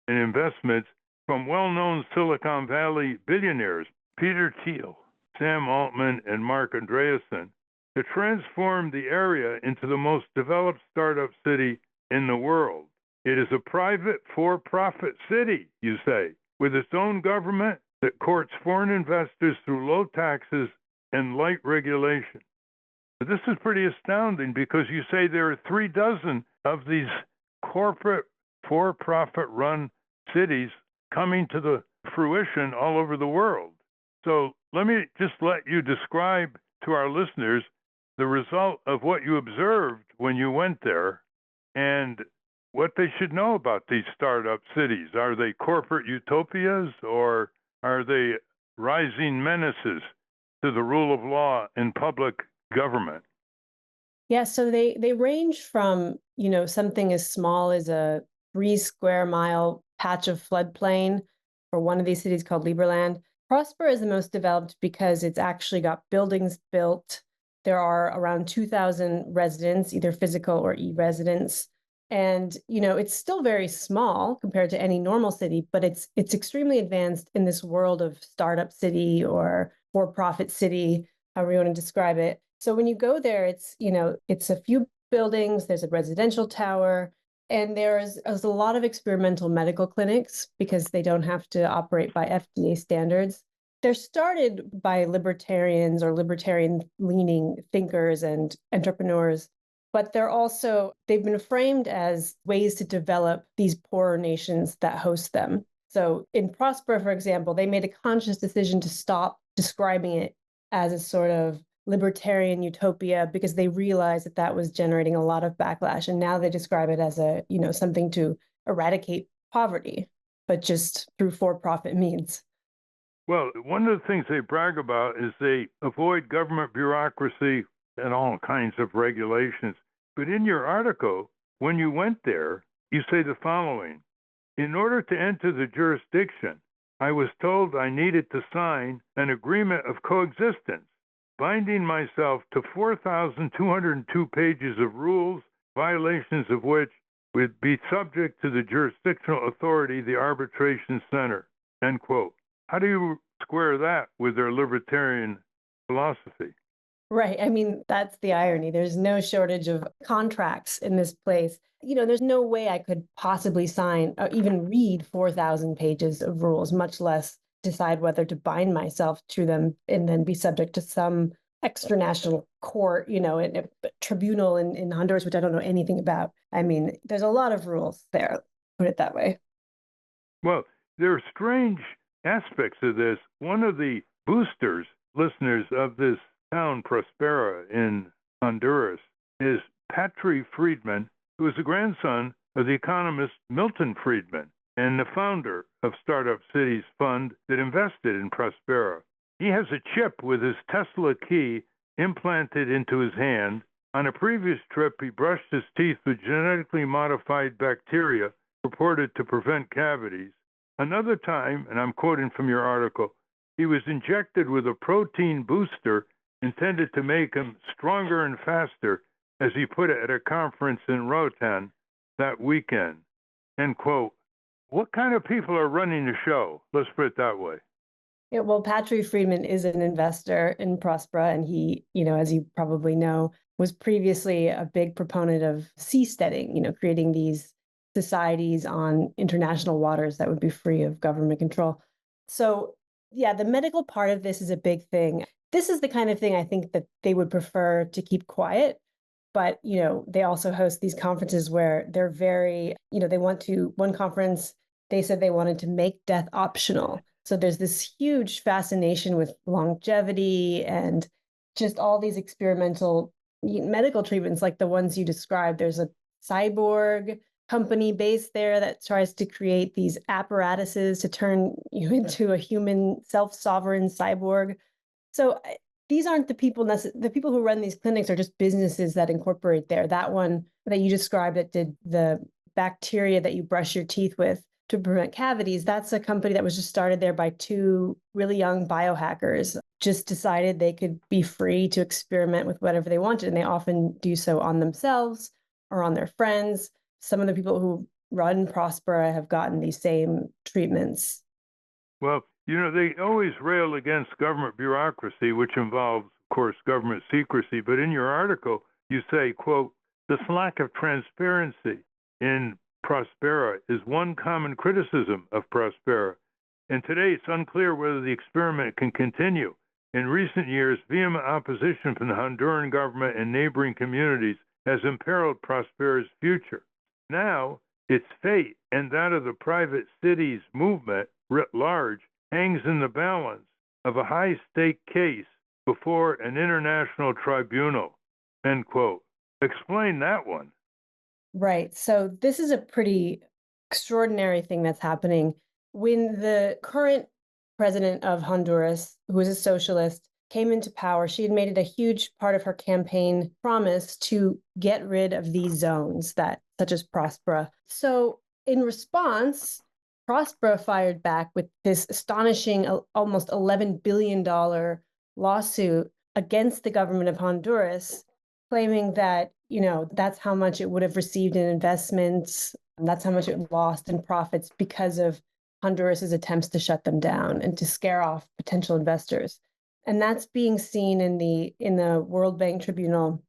Speaker 5: in investments from well-known Silicon Valley billionaires, Peter Thiel, Sam Altman, and Mark Andreessen, to transform the area into the most developed startup city in the world. It is a private, for-profit city, you say, with its own government that courts foreign investors through low taxes and light regulation. But this is pretty astounding because you say there are 36 of these corporate, for-profit run cities coming to the fruition all over the world. So let me just let you describe to our listeners the result of what you observed when you went there and what they should know about these startup cities. Are they corporate utopias or are they rising menaces to the rule of law and public government?
Speaker 8: Yeah, so they range from, something as small as a 3 square mile patch of floodplain for one of these cities called Liberland. Próspera is the most developed because it's actually got buildings built. There are around 2,000 residents, either physical or e-residents. And, it's still very small compared to any normal city, but it's extremely advanced in this world of startup city or for-profit city, however you want to describe it. So when you go there, it's a few buildings, there's a residential tower, and there's a lot of experimental medical clinics because they don't have to operate by FDA standards. They're started by libertarians or libertarian-leaning thinkers and entrepreneurs, but they've been framed as ways to develop these poorer nations that host them. So in Próspera, for example, they made a conscious decision to stop describing it as a sort of libertarian utopia because they realized that was generating a lot of backlash. And now they describe it as something to eradicate poverty, but just through for-profit means.
Speaker 5: Well, one of the things they brag about is they avoid government bureaucracy and all kinds of regulations. But in your article, when you went there, you say the following: in order to enter the jurisdiction, I was told I needed to sign an agreement of coexistence, binding myself to 4,202 pages of rules, violations of which would be subject to the jurisdictional authority, the arbitration center, end quote. How do you square that with their libertarian philosophy?
Speaker 8: Right. I mean, that's the irony. There's no shortage of contracts in this place. There's no way I could possibly sign or even read 4,000 pages of rules, much less decide whether to bind myself to them and then be subject to some extranational court, a tribunal in Honduras, which I don't know anything about. I mean, there's a lot of rules there, put it that way.
Speaker 5: Well, there are strange aspects of this. One of the boosters, listeners of this town, Próspera in Honduras, is Patrick Friedman, who is the grandson of the economist Milton Friedman and the founder of Startup Cities Fund that invested in Próspera. He has a chip with his Tesla key implanted into his hand. On a previous trip, he brushed his teeth with genetically modified bacteria purported to prevent cavities. Another time, and I'm quoting from your article, he was injected with a protein booster intended to make him stronger and faster, as he put it at a conference in Rotan that weekend, end quote. What kind of people are running the show? Let's put it that way.
Speaker 8: Yeah, well, Patrick Friedman is an investor in Próspera, and he, as you probably know, was previously a big proponent of seasteading, creating these societies on international waters that would be free of government control. So, yeah, the medical part of this is a big thing. This is the kind of thing I think that they would prefer to keep quiet. But, they also host these conferences where they're very, they want to, one conference, they said they wanted to make death optional. So there's this huge fascination with longevity and just all these experimental medical treatments like the ones you described. There's a cyborg company based there that tries to create these apparatuses to turn you into a human self-sovereign cyborg. So these aren't the people the people who run these clinics are just businesses that incorporate there. That one that you described that did the bacteria that you brush your teeth with to prevent cavities, that's a company that was just started there by two really young biohackers, just decided they could be free to experiment with whatever they wanted. And they often do so on themselves or on their friends. Some of the people who run Próspera have gotten these same treatments.
Speaker 5: Well, they always rail against government bureaucracy, which involves, of course, government secrecy. But in your article, you say, quote, this lack of transparency in Próspera is one common criticism of Próspera. And today it's unclear whether the experiment can continue. In recent years, vehement opposition from the Honduran government and neighboring communities has imperiled Próspera's future. Now, its fate and that of the private cities movement writ large hangs in the balance of a high-stake case before an international tribunal, end quote. Explain that one.
Speaker 8: Right. So this is a pretty extraordinary thing that's happening. When the current president of Honduras, who is a socialist, came into power, she had made it a huge part of her campaign promise to get rid of these zones such as Próspera. So in response, Próspera fired back with this astonishing almost $11 billion lawsuit against the government of Honduras, claiming that, that's how much it would have received in investments, and that's how much it lost in profits because of Honduras's attempts to shut them down and to scare off potential investors. And that's being seen in the World Bank Tribunal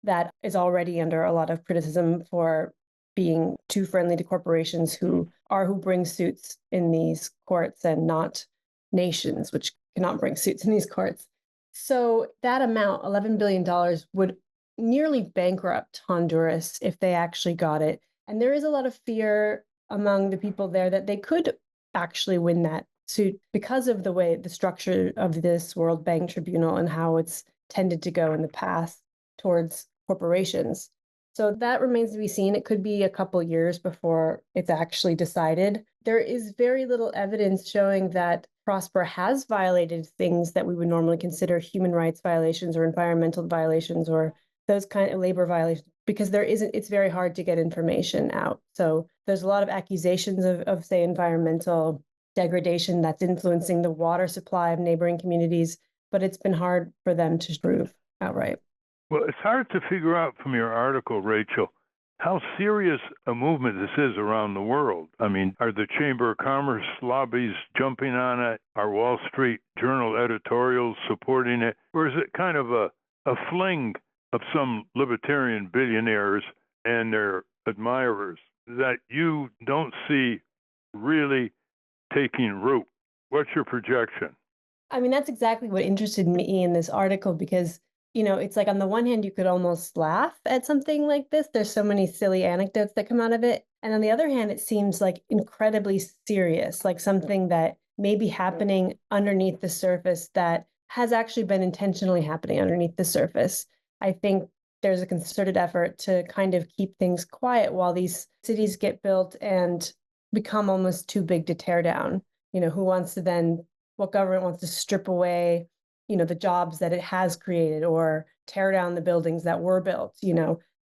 Speaker 8: that is already under a lot of criticism for being too friendly to corporations who bring suits in these courts and not nations, which cannot bring suits in these courts. So that amount, $11 billion, would nearly bankrupt Honduras if they actually got it. And there is a lot of fear among the people there that they could actually win that suit because of the structure of this World Bank Tribunal and how it's tended to go in the past towards corporations. So that remains to be seen. It could be a couple years before it's actually decided. There is very little evidence showing that Próspera has violated things that we would normally consider human rights violations or environmental violations or those kind of labor violations, because it's very hard to get information out. So there's a lot of accusations of say, environmental degradation that's influencing the water supply of neighboring communities, but it's been hard for them to prove outright.
Speaker 5: Well, it's hard to figure out from your article, Rachel, how serious a movement this is around the world. I mean, are the Chamber of Commerce lobbies jumping on it? Are Wall Street Journal editorials supporting it? Or is it kind of a fling of some libertarian billionaires and their admirers that you don't see really taking root? What's your projection?
Speaker 8: I mean, that's exactly what interested me in this article because, it's like on the one hand, you could almost laugh at something like this. There's so many silly anecdotes that come out of it. And on the other hand, it seems like incredibly serious, like something that may be happening underneath the surface that has actually been intentionally happening underneath the surface. I think there's a concerted effort to kind of keep things quiet while these cities get built and become almost too big to tear down. What government wants to strip away, the jobs that it has created or tear down the buildings that were built,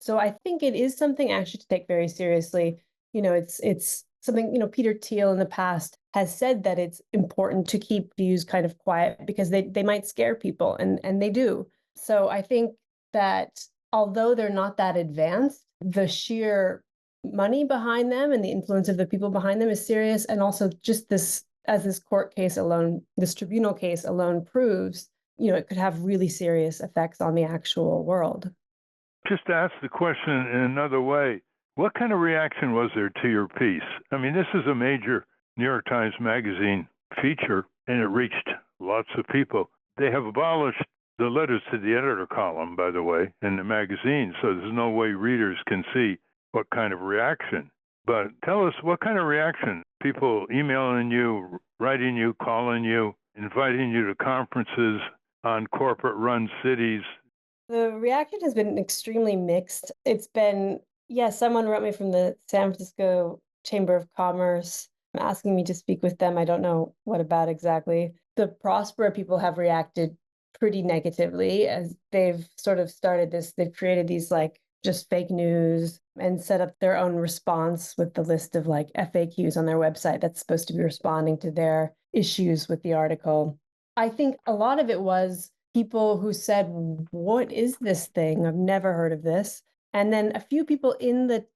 Speaker 8: So I think it is something actually to take very seriously. It's something, Peter Thiel in the past has said that it's important to keep views kind of quiet because they might scare people and they do. So I think that although they're not that advanced, the sheer money behind them and the influence of the people behind them is serious. And also just this court case alone, this tribunal case alone proves, it could have really serious effects on the actual world.
Speaker 5: Just to ask the question in another way, what kind of reaction was there to your piece? I mean, this is a major New York Times Magazine feature, and it reached lots of people. They have abolished the letters to the editor column, by the way, in the magazine, so there's no way readers can see what kind of reaction. But tell us what kind of reaction? People emailing you, writing you, calling you, inviting you to conferences on corporate-run cities.
Speaker 8: The reaction has been extremely mixed. It's been, someone wrote me from the San Francisco Chamber of Commerce asking me to speak with them. I don't know what about exactly. The Próspera people have reacted pretty negatively as they've sort of started this. They've created these like just fake news and set up their own response with the list of like FAQs on their website that's supposed to be responding to their issues with the article. I think a lot of it was people who said, what is this thing? I've never heard of this. And then a few people in the,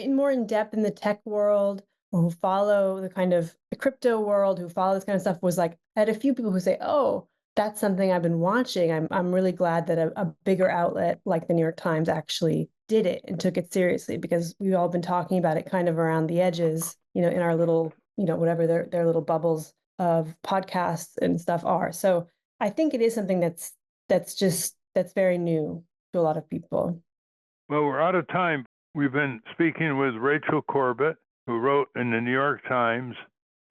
Speaker 8: more in depth in the tech world, or who follow the kind of the crypto world, who follow this kind of stuff, was like, I had a few people who say, oh, that's something I've been watching. I'm really glad that a bigger outlet like the New York Times actually did it and took it seriously, because we've all been talking about it kind of around the edges, in our little, whatever their little bubbles of podcasts and stuff are. So I think it is something that's very new to a lot of people.
Speaker 5: Well, we're out of time. We've been speaking with Rachel Corbett, who wrote in the New York Times,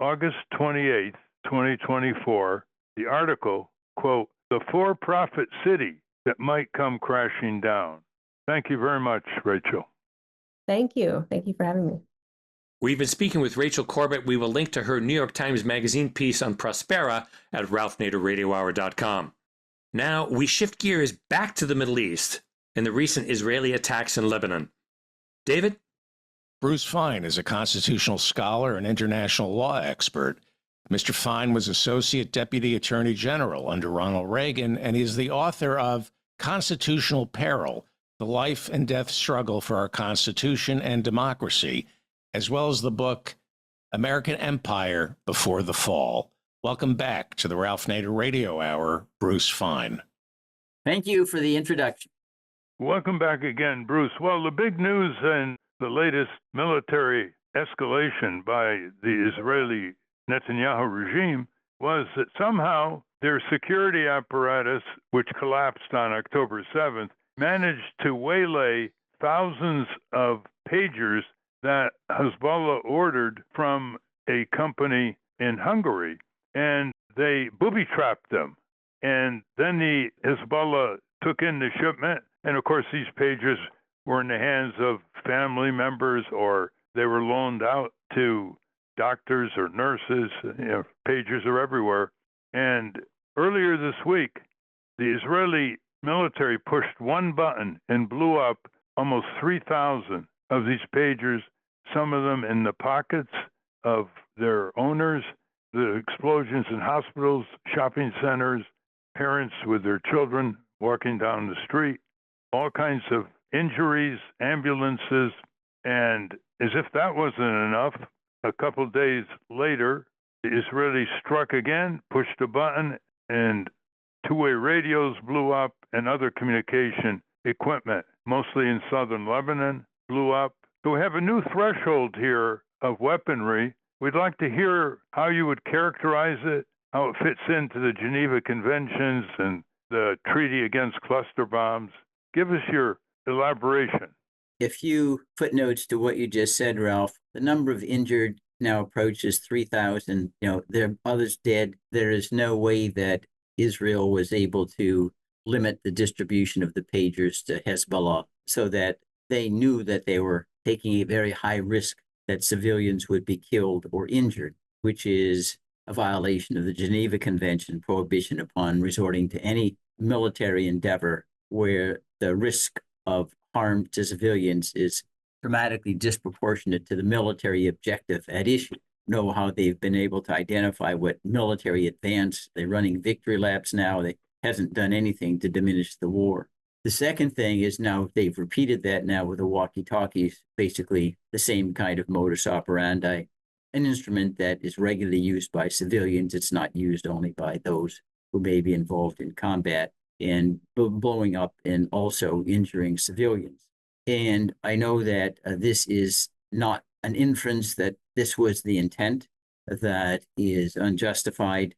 Speaker 5: August 28th, 2024, the article, quote, "The for-profit city that might come crashing down." Thank you very much, Rachel.
Speaker 8: Thank you. Thank you for having me.
Speaker 3: We've been speaking with Rachel Corbett. We will link to her New York Times Magazine piece on Próspera at ralphnaderradiohour.com. Now, we shift gears back to the Middle East and the recent Israeli attacks in Lebanon. David?
Speaker 4: Bruce Fein is a constitutional scholar and international law expert. Mr. Fein was Associate Deputy Attorney General under Ronald Reagan, and he is the author of Constitutional Peril, The Life and Death Struggle for Our Constitution and Democracy, as well as the book American Empire Before the Fall. Welcome back to the Ralph Nader Radio Hour, Bruce Fein.
Speaker 9: Thank you for the introduction.
Speaker 5: Welcome back again, Bruce. Well, the big news in the latest military escalation by the Israeli Netanyahu regime was that somehow their security apparatus, which collapsed on October 7th, managed to waylay thousands of pagers that Hezbollah ordered from a company in Hungary, and they booby-trapped them. And then the Hezbollah took in the shipment, and of course these pagers were in the hands of family members, or they were loaned out to doctors or nurses. Pagers are everywhere. And earlier this week, the Israeli military pushed one button and blew up almost 3,000 of these pagers, some of them in the pockets of their owners. The explosions in hospitals, shopping centers, parents with their children walking down the street, all kinds of injuries, ambulances. And as if that wasn't enough, a couple days later, the Israelis struck again, pushed a button, and two-way radios blew up, and other communication equipment, mostly in southern Lebanon, blew up. So we have a new threshold here of weaponry. We'd like to hear how you would characterize it, how it fits into the Geneva Conventions and the Treaty Against Cluster Bombs. Give us your elaboration.
Speaker 9: A few footnotes to what you just said, Ralph. The number of injured now approaches 3,000. There are others dead. There is no way that Israel was able to limit the distribution of the pagers to Hezbollah, so that they knew that they were taking a very high risk that civilians would be killed or injured, which is a violation of the Geneva Convention prohibition upon resorting to any military endeavor where the risk of harm to civilians is dramatically disproportionate to the military objective at issue. Know how they've been able to identify what military advance. They're running victory laps now. They hasn't done anything to diminish the war. The second thing is now they've repeated that now with the walkie-talkies, basically the same kind of modus operandi, an instrument that is regularly used by civilians. It's not used only by those who may be involved in combat, and blowing up and also injuring civilians. And I know that this is not an inference that this was the intent. That is unjustified.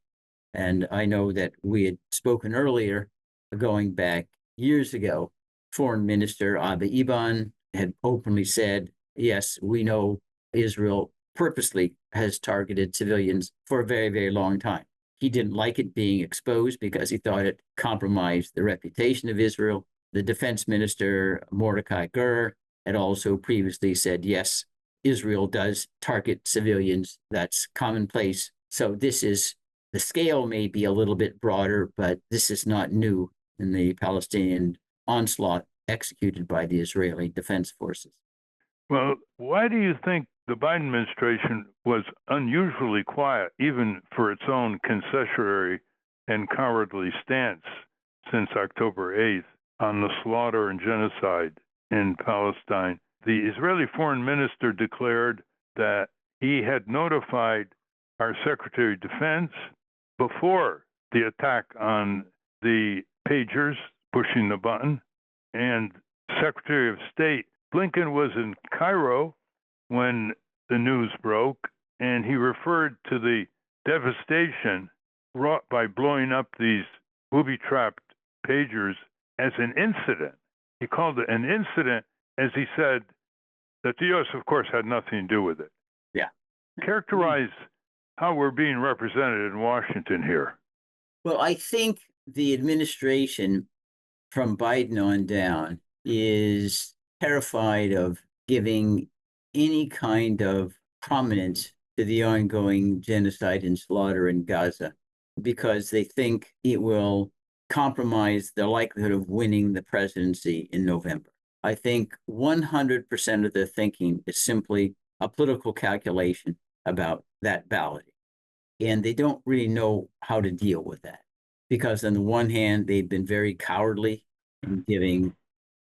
Speaker 9: And I know that we had spoken earlier going back years ago. Foreign Minister Avi Iban had openly said, yes, we know Israel purposely has targeted civilians for a very, very long time. He didn't like it being exposed because he thought it compromised the reputation of Israel. The defense minister, Mordecai Gur, had also previously said, yes, Israel does target civilians. That's commonplace. So the scale may be a little bit broader, but this is not new in the Palestinian onslaught executed by the Israeli Defense Forces.
Speaker 5: Well, why do you think the Biden administration was unusually quiet, even for its own concessionary and cowardly stance since October 8th on the slaughter and genocide in Palestine? The Israeli foreign minister declared that he had notified our Secretary of Defense before the attack on the pagers pushing the button, and Secretary of State Blinken was in Cairo when the news broke, and he referred to the devastation wrought by blowing up these booby-trapped pagers as an incident. He called it an incident, as he said that the U.S., of course, had nothing to do with it.
Speaker 9: Yeah.
Speaker 5: Characterize how we're being represented in Washington here.
Speaker 9: Well, I think the administration from Biden on down is terrified of giving any kind of prominence to the ongoing genocide and slaughter in Gaza because they think it will compromise the likelihood of winning the presidency in November. I think 100% of their thinking is simply a political calculation about that balloting. And they don't really know how to deal with that because on the one hand, they've been very cowardly in giving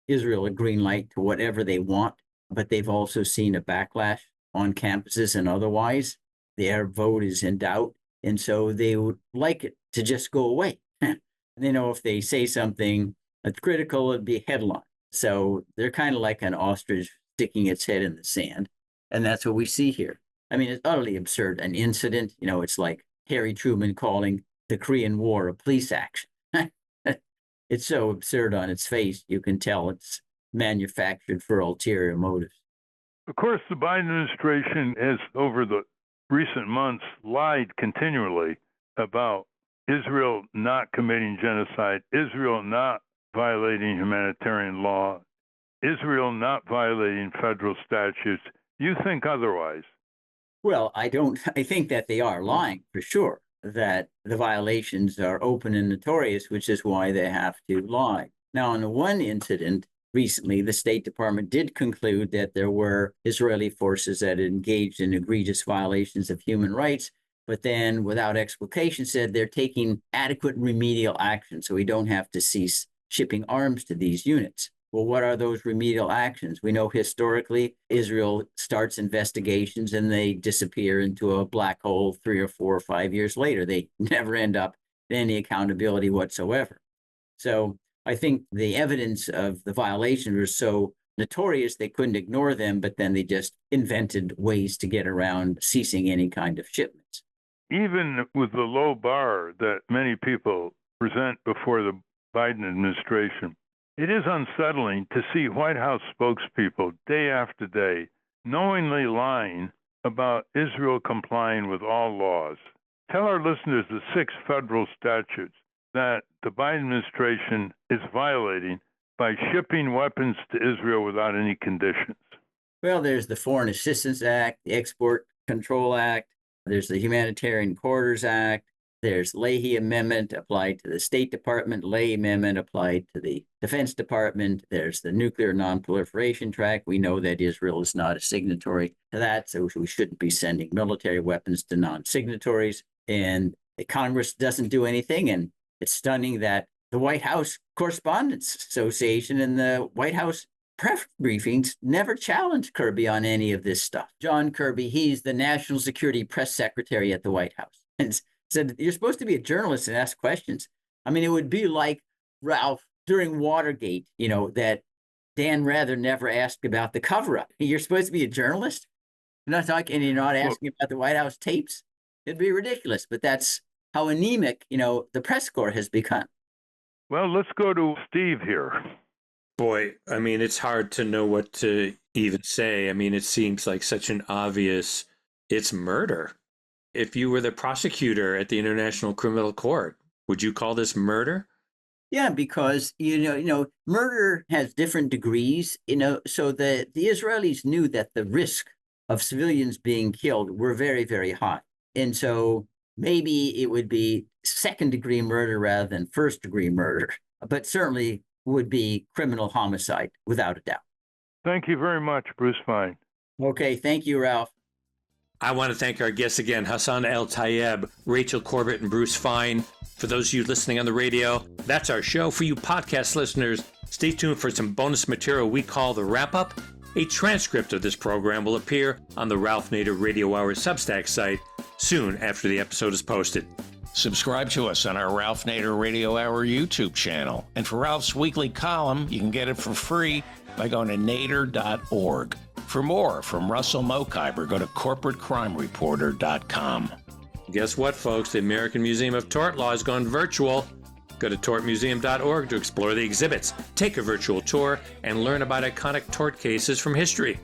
Speaker 9: Israel a green light to whatever they want, but they've also seen a backlash on campuses and otherwise. The Arab vote is in doubt, and so they would like it to just go away. They know if they say something that's critical, it'd be a headline. So they're kind of like an ostrich sticking its head in the sand, and that's what we see here. I mean, it's utterly absurd. An incident, it's like Harry Truman calling the Korean War a police action. It's so absurd on its face, you can tell it's manufactured for ulterior motives.
Speaker 5: Of course, the Biden administration has, over the recent months, lied continually about Israel not committing genocide, Israel not violating humanitarian law, Israel not violating federal statutes. You think otherwise?
Speaker 9: Well, I think that they are lying for sure, that the violations are open and notorious, which is why they have to lie. Now, on the one incident recently, the State Department did conclude that there were Israeli forces that engaged in egregious violations of human rights, but then without explication said they're taking adequate remedial action so we don't have to cease shipping arms to these units. Well, what are those remedial actions? We know historically Israel starts investigations and they disappear into a black hole 3 or 4 or 5 years later. They never end up in any accountability whatsoever. So I think the evidence of the violations was so notorious they couldn't ignore them, but then they just invented ways to get around ceasing any kind of shipments.
Speaker 5: Even with the low bar that many people present before the Biden administration, it is unsettling to see White House spokespeople day after day knowingly lying about Israel complying with all laws. Tell our listeners the 6 federal statutes that the Biden administration is violating by shipping weapons to Israel without any conditions.
Speaker 9: Well, there's the Foreign Assistance Act, the Export Control Act, there's the Humanitarian Corridors Act, there's Leahy Amendment applied to the State Department, Leahy Amendment applied to the Defense Department. There's the Nuclear Non-Proliferation Tract. We know that Israel is not a signatory to that, so we shouldn't be sending military weapons to non-signatories. And the Congress doesn't do anything, and it's stunning that the White House Correspondents Association and the White House press briefings never challenged Kirby on any of this stuff. John Kirby, he's the National Security Press Secretary at the White House, and said, you're supposed to be a journalist and ask questions. I mean, it would be like Ralph during Watergate, that Dan Rather never asked about the cover-up. You're supposed to be a journalist? You're not talking, and you're not asking about the White House tapes? It'd be ridiculous, but that's how anemic, the press corps has become.
Speaker 5: Well, let's go to Steve here.
Speaker 3: Boy, I mean, it's hard to know what to even say. I mean, it seems like such an obvious, it's murder. If you were the prosecutor at the International Criminal Court, would you call this murder?
Speaker 9: Yeah, because murder has different degrees. So the Israelis knew that the risk of civilians being killed were very, very high, and so maybe it would be second-degree murder rather than first-degree murder, but certainly would be criminal homicide without a doubt.
Speaker 5: Thank you very much, Bruce Fein.
Speaker 9: Okay, thank you, Ralph.
Speaker 3: I want to thank our guests again, Hassan El-Tayyab, Rachel Corbett, and Bruce Fein. For those of you listening on the radio, that's our show. For you podcast listeners, stay tuned for some bonus material we call the Wrap-Up. A transcript of this program will appear on the Ralph Nader Radio Hour Substack site soon after the episode is posted.
Speaker 4: Subscribe to us on our Ralph Nader Radio Hour YouTube channel. And for Ralph's weekly column, you can get it for free by going to nader.org. For more from Russell Mokhiber, go to corporatecrimereporter.com.
Speaker 3: Guess what, folks? The American Museum of Tort Law has gone virtual. Go to tortmuseum.org to explore the exhibits, take a virtual tour, and learn about iconic tort cases from history.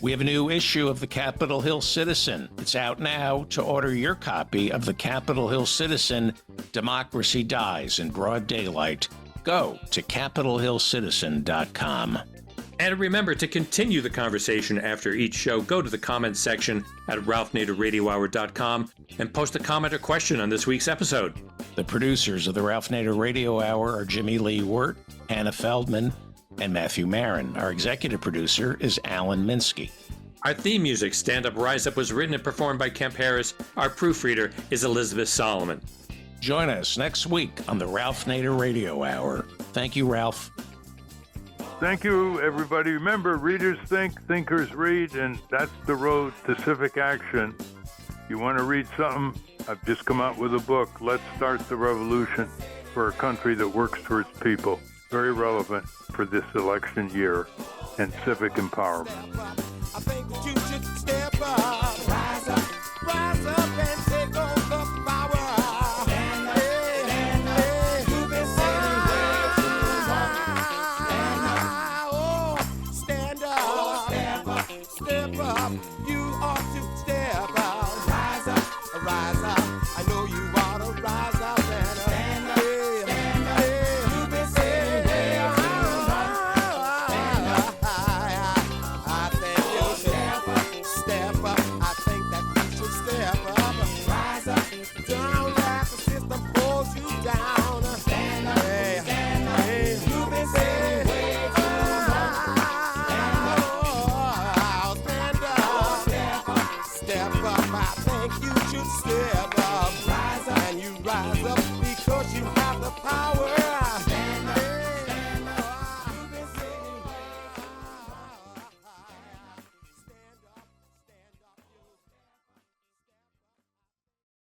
Speaker 4: We have a new issue of the Capitol Hill Citizen. It's out now. To order your copy of the Capitol Hill Citizen, Democracy Dies in Broad Daylight, go to capitolhillcitizen.com.
Speaker 3: And remember, to continue the conversation after each show, go to the comments section at ralphnaderradiohour.com and post a comment or question on this week's episode.
Speaker 4: The producers of the Ralph Nader Radio Hour are Jimmy Lee Wirt, Hannah Feldman, and Matthew Marin. Our executive producer is Alan Minsky.
Speaker 3: Our theme music, Stand Up, Rise Up, was written and performed by Kemp Harris. Our proofreader is Elizabeth Solomon.
Speaker 4: Join us next week on the Ralph Nader Radio Hour. Thank you, Ralph.
Speaker 5: Thank you, everybody. Remember, readers think, thinkers read, and that's the road to civic action. You want to read something? I've just come out with a book, Let's Start the Revolution for a Country That Works for Its People. Very relevant for this election year and civic empowerment.
Speaker 2: I think that you should step up, rise up and take on the power. Stand up, stand up. You've been sitting way too long. Stand up, step up, step up. You ought to step up, rise up, rise up. I know you ought to rise up and stand up, stand up. You've been sitting way too long. Stand up, I think you should step up. I think that you should step up, rise up. Don't let the system hold you down. Stand up, stand up. You've been sitting way too long. Stand up, step up. I think you should step up, rise up, and you rise up.